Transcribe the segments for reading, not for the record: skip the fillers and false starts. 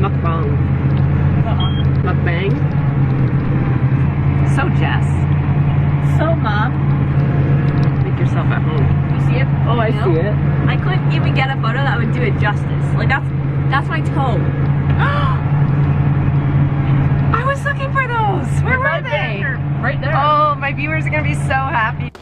Mukbang. Mukbang. So Jess. So Mom. Make yourself at home. You see it? Oh, I see it. I couldn't even get a photo that would do it justice. Like that's my toe. I was looking for those. Where were they? Right there. Oh, my viewers are gonna be so happy.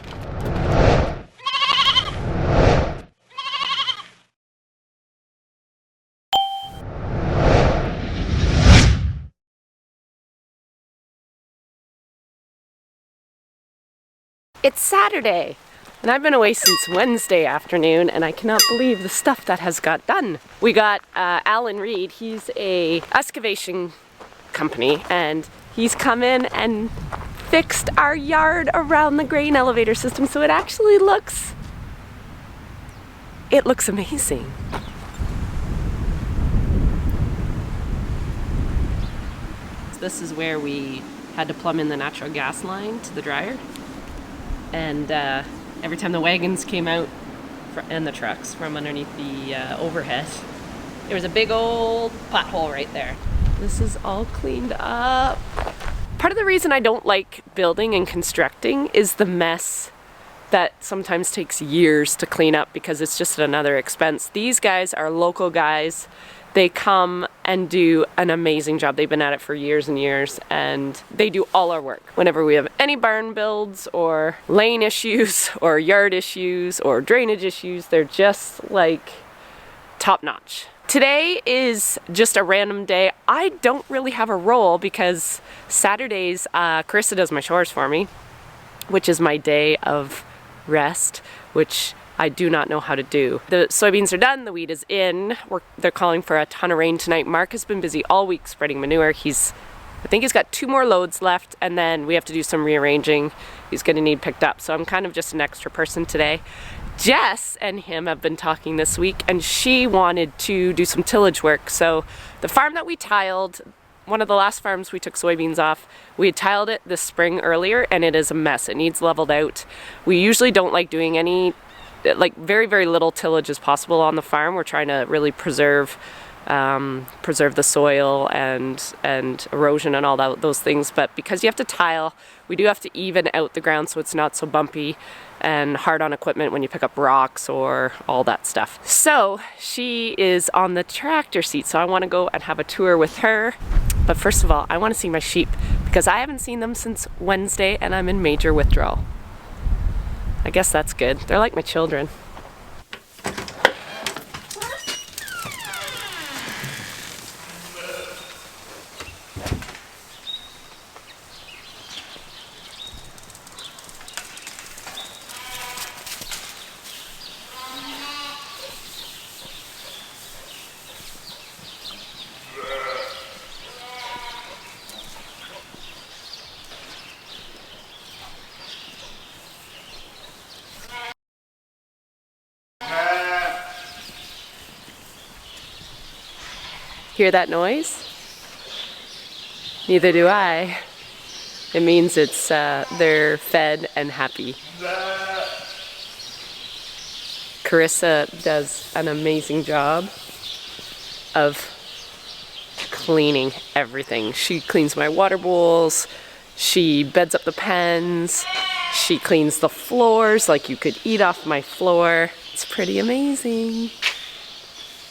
It's Saturday, and I've been away since Wednesday afternoon, and I cannot believe the stuff that has got done. We got Alan Reed. He's a excavation company, and he's come in and fixed our yard around the grain elevator system, so it actually looks amazing. This is where we had to plumb in the natural gas line to the dryer. And every time the wagons came out and the trucks from underneath the overhead, there was a big old pothole right there. This is all cleaned up. Part of the reason I don't like building and constructing is the mess that sometimes takes years to clean up because it's just another expense. These guys are local guys. They come and do an amazing job. They've been at it for years and years, and they do all our work. Whenever we have any barn builds or lane issues or yard issues or drainage issues, they're just like top notch. Today is just a random day. I don't really have a role because Saturdays, Carissa does my chores for me, which is my day of rest, which I do not know how to do. The soybeans are done, the wheat is in. They're calling for a ton of rain tonight. Mark has been busy all week spreading manure. I think he's got 2 more loads left, and then we have to do some rearranging. He's gonna need picked up, so I'm kind of just an extra person today. Jess and him have been talking this week, and she wanted to do some tillage work. So the farm that we tiled, one of the last farms we took soybeans off, we had tiled it this spring earlier, and it is a mess. It needs leveled out. We usually don't like doing any very, very little tillage as possible on the farm. We're trying to really preserve the soil and erosion and all those things. But because you have to tile, we do have to even out the ground so it's not so bumpy and hard on equipment when you pick up rocks or all that stuff. So she is on the tractor seat, so I want to go and have a tour with her. But first of all, I want to see my sheep because I haven't seen them since Wednesday and I'm in major withdrawal. I guess that's good. They're like my children. Hear that noise? Neither do I. It means it's they're fed and happy. Carissa does an amazing job of cleaning everything. She cleans my water bowls, she beds up the pens, she cleans the floors like you could eat off my floor. It's pretty amazing.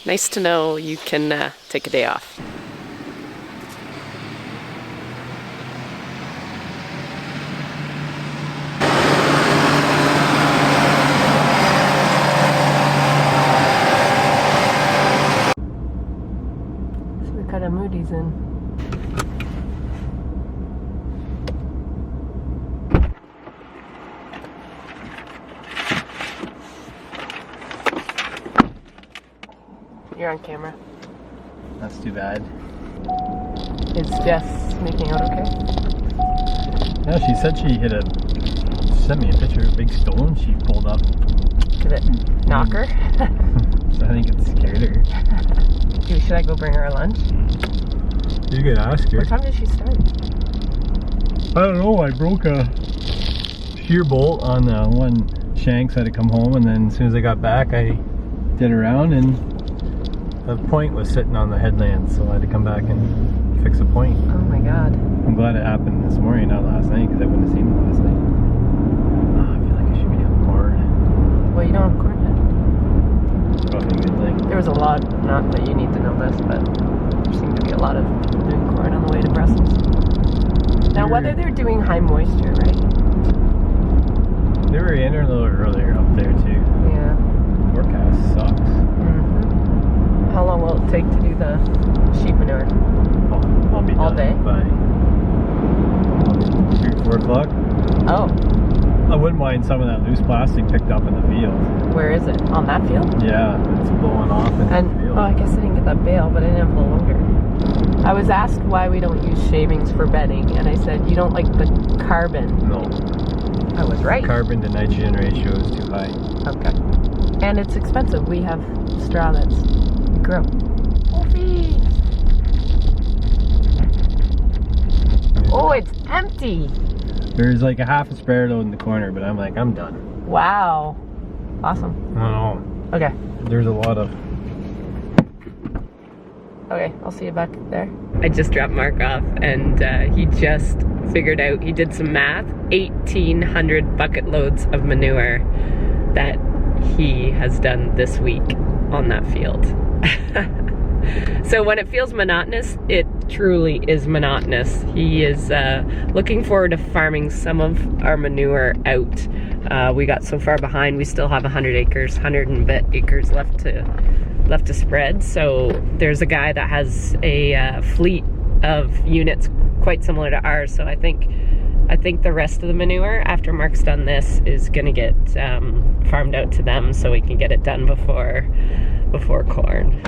Nice to know you can take a day off. So we got a Moody's in. You're on camera. That's too bad. Is Jess making out okay? Yeah, she said she sent me a picture of a big stone she pulled up. Did it knock her? So I think it scared her. Should I go bring her a lunch? You could ask her. What time did she start? I don't know, I broke a shear bolt on one shank, so I had to come home, and then as soon as I got back I did around and The point was sitting on the headland, so I had to come back and fix a point. Oh my god. I'm glad it happened this morning, not last night, because I wouldn't have seen it last night. Oh, I feel like I should be doing corn. Well, you don't have corn yet. Probably a good thing. There was a lot, not that you need to know this, but there seemed to be a lot of people doing corn on the way to Brussels. Now, whether they're doing high moisture, right? They were in a little earlier up there too. Yeah. Forecast sucks. Mm-hmm. How long will it take to do the sheep manure? I'll be All done day? by 3 or 4 o'clock. Oh, I wouldn't mind some of that loose plastic picked up in the field. where is it? On that field? Yeah, it's blowing off in the And field. oh, I guess I didn't get that bale, but I didn't have the loader. I was asked why we don't use shavings for bedding, and I said you don't like the carbon. No, I was right. carbon to nitrogen ratio is too high. Okay. And it's expensive. We have straw that's grow. Oh, it's empty. There's like a half a spare load in the corner, but I'm like, I'm done. Wow. Awesome. I don't know. Okay. There's a lot of... Okay, I'll see you back there. I just dropped Mark off, and he just figured out, he did some math, 1,800 bucket loads of manure that he has done this week on that field. So when it feels monotonous, it truly is monotonous. He is looking forward to farming some of our manure out. We got so far behind, we still have 100 acres, 100 and bit acres left to spread. So there's a guy that has a fleet of units quite similar to ours. So I think the rest of the manure, after Mark's done this, is gonna get farmed out to them so we can get it done before corn.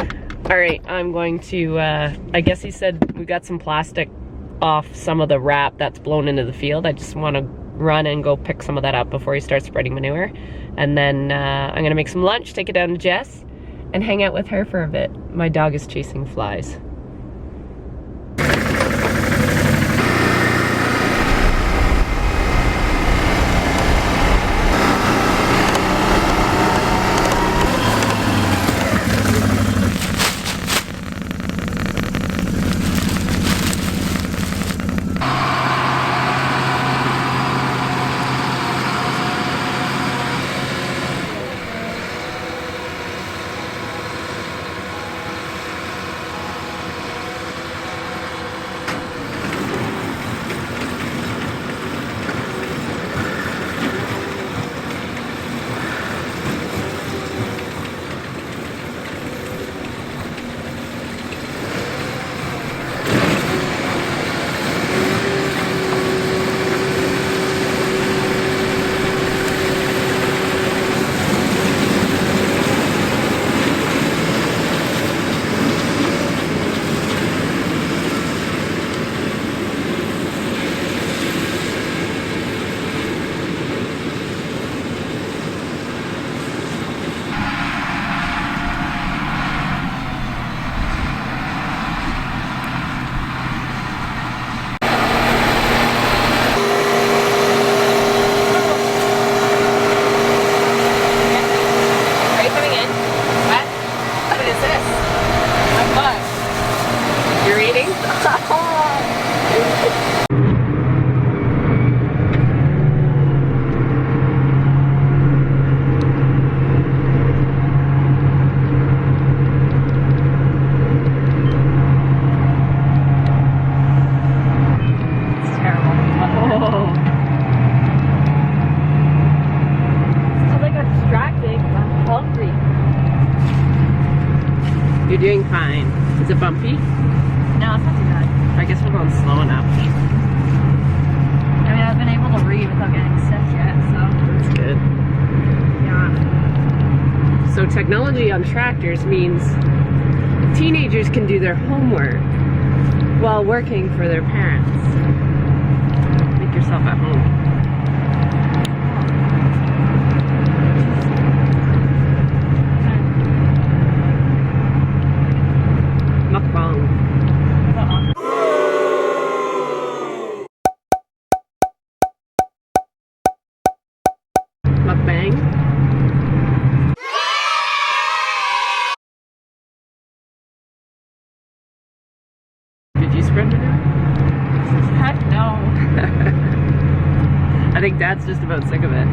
All right, I'm going to, I guess he said we got some plastic off some of the wrap that's blown into the field. I just want to run and go pick some of that up before he starts spreading manure. And then I'm gonna make some lunch, take it down to Jess, and hang out with her for a bit. My dog is chasing flies. You're doing fine. Is it bumpy? No, it's not too bad. I guess we're going slow enough. I mean, I've been able to read without getting sick yet, so. That's good. Yeah. So technology on tractors means teenagers can do their homework while working for their parents. Make yourself at home. you spread manure? Heck no. I think Dad's just about sick of it.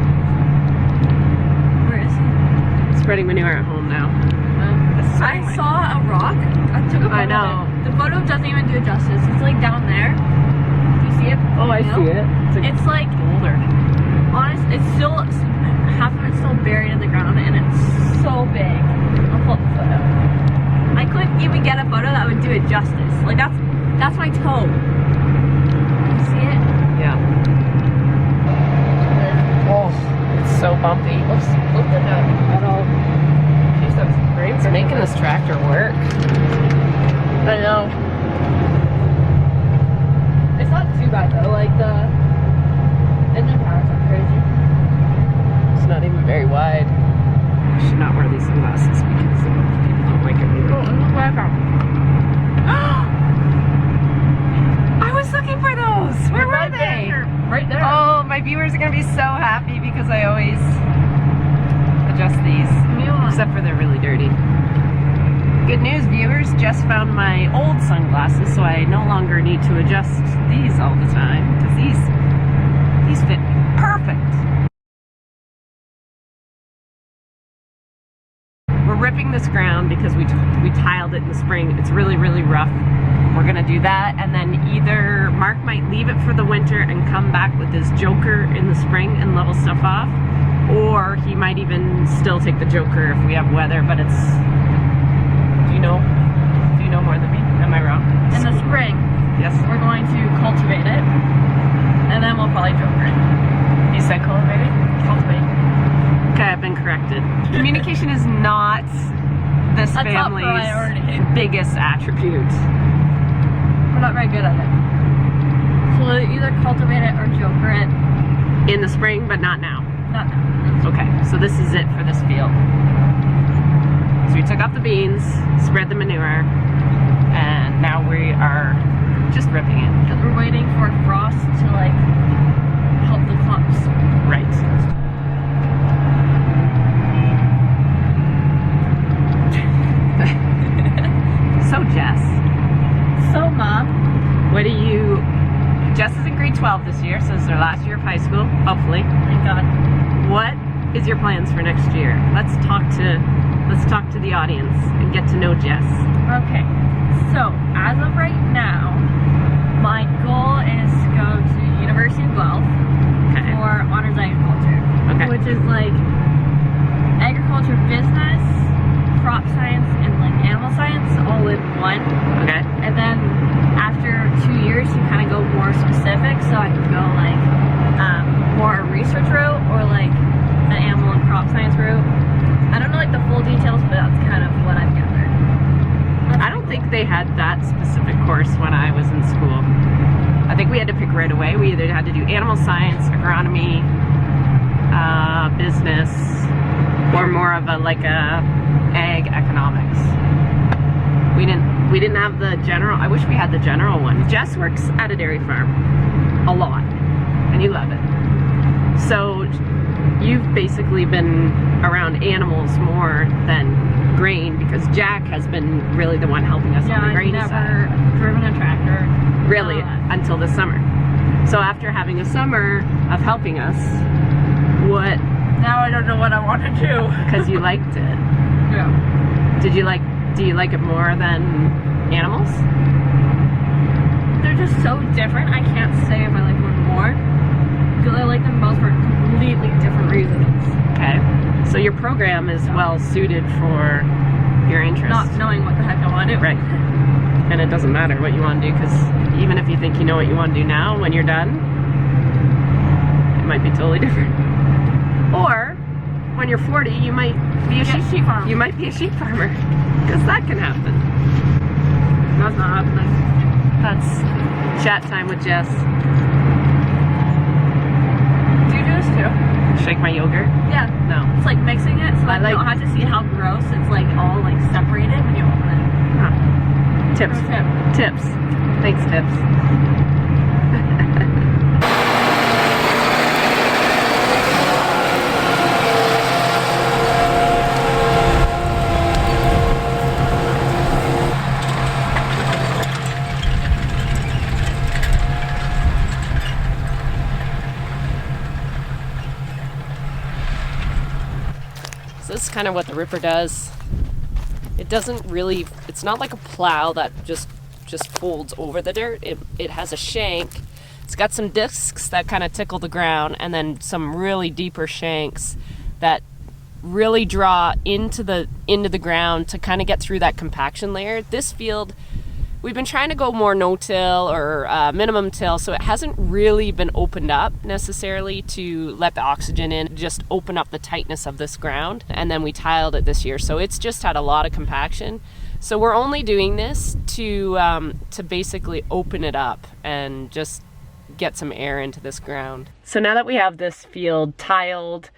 Where is he? Spreading manure at home now. I saw a rock. I took a photo. I know. Of it. The photo doesn't even do it justice. It's like down there. Do you see it? Oh, I see it. It's like boulder. honest. It's still half of it's still buried in the ground, and it's so big. I'll pull up the photo. I couldn't even get a photo that would do it justice. Like that's my toe. You see it? Yeah. Oh, it's so bumpy. Oops, look at that all. Jeez, that's great. It's making this tractor work. I know. It's not too bad though. Like the engine power's not crazy. It's not even very wide. I should not wear these sunglasses because people don't like it. Oh, and look what I found. I was looking for those. Where were they? Right there. Oh, my viewers are gonna be so happy because I always adjust these, except for they're really dirty. Good news, viewers, Jess found my old sunglasses, so I no longer need to adjust these all the time because these fit me perfect. We're ripping this ground because we tiled it in the spring. It's really, really rough. We're gonna do that, and then either Mark might leave it for the winter and come back with his joker in the spring and level stuff off, or he might even still take the joker if we have weather, but it's, do you know more than me? Am I wrong? In the spring, Yes. we're going to cultivate it, and then we'll probably joker it. You said cultivating? Cultivate. Okay, I've been corrected. Communication is not this A top family's priority. biggest attribute. We're not very good at it. So we'll either cultivate it or joker it. In the spring, but not now. Not now. Okay, so this is it for this field. So we took off the beans, spread the manure, and now we are just ripping it. Because we're waiting for frost to like help the clumps. Right. So Jess, So Mom, what do you, Jess is in grade 12 this year, so it's their last year of high school, hopefully. thank God. What is your plans for next year? Let's talk to the audience and get to know Jess. Okay, so as of right now, my goal is to go to University of Guelph Okay. for honors agriculture, Okay. which is like agriculture business, crop science, and like animal science all in one. Okay. And then after 2 years, you kind of go more specific, so I can go like more a research route or like an animal and crop science route. I don't know like the full details, but that's kind of what I've gathered. I don't think they had that specific course when I was in school. I think we had to pick right away. We either had to do animal science, agronomy, business, or more of a ag economics. We didn't have the general. I wish we had the general one. Jess works at a dairy farm a lot, and you love it. So you've basically been around animals more than grain because Jack has been really the one helping us on the I've grain never side. driven a tractor. Really, until this summer. So after having a summer of helping us, what? Now I don't know what I want to do. Because you liked it. Yeah. Do you like it more than animals? They're just so different. I can't say if I like one more. Because I like them both for completely different reasons. Okay. So your program is well suited for your interest. Not knowing what the heck I want to do. Right. And it doesn't matter what you want to do because even if you think you know what you want to do now, when you're done, it might be totally different. Or when you're 40, you might be a sheep farmer. You might be a sheep farmer because that can happen. That's not happening. That's chat time with Jess. Do you do this too? Shake my yogurt? Yeah. No. It's like mixing it so I that you don't have to see how gross it's like all like separated when you open it. Huh. Tips. Pro tip. Tips. Thanks, Tips. is kind of what the ripper does. It doesn't really, it's not like a plow that just folds over the dirt. It has a shank. It's got some discs that kind of tickle the ground, and then some really deeper shanks that really draw into the ground to kind of get through that compaction layer. This field, we've been trying to go more no-till or minimum till, so it hasn't really been opened up necessarily to let the oxygen in, just open up the tightness of this ground. And then we tiled it this year, so it's just had a lot of compaction. So we're only doing this to basically open it up and just get some air into this ground. So now that we have this field tiled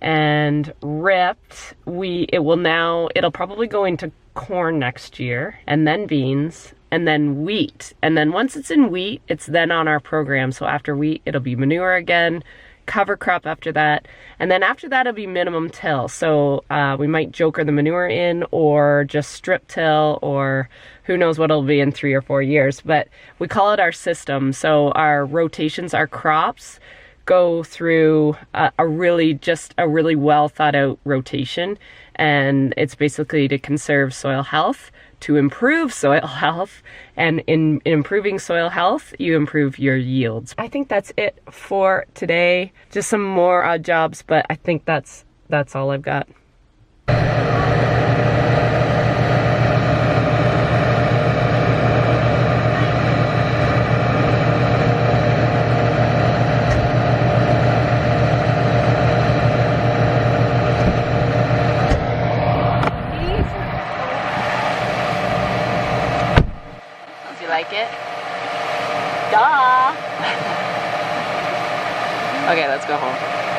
and ripped, it'll probably go into corn next year, and then beans, and then wheat. And then once it's in wheat, it's then on our program. So after wheat, it'll be manure again, cover crop after that, and then after that it'll be minimum till. So we might joker the manure in, or just strip till, or who knows what it'll be in 3 or 4 years. But we call it our system. So our rotations, our crops go through a really well thought out rotation, and it's basically to conserve soil health, to improve soil health, and in improving soil health, you improve your yields. I think that's it for today. Just some more odd jobs, but I think that's all I've got. Like it? Duh! Okay, let's go home.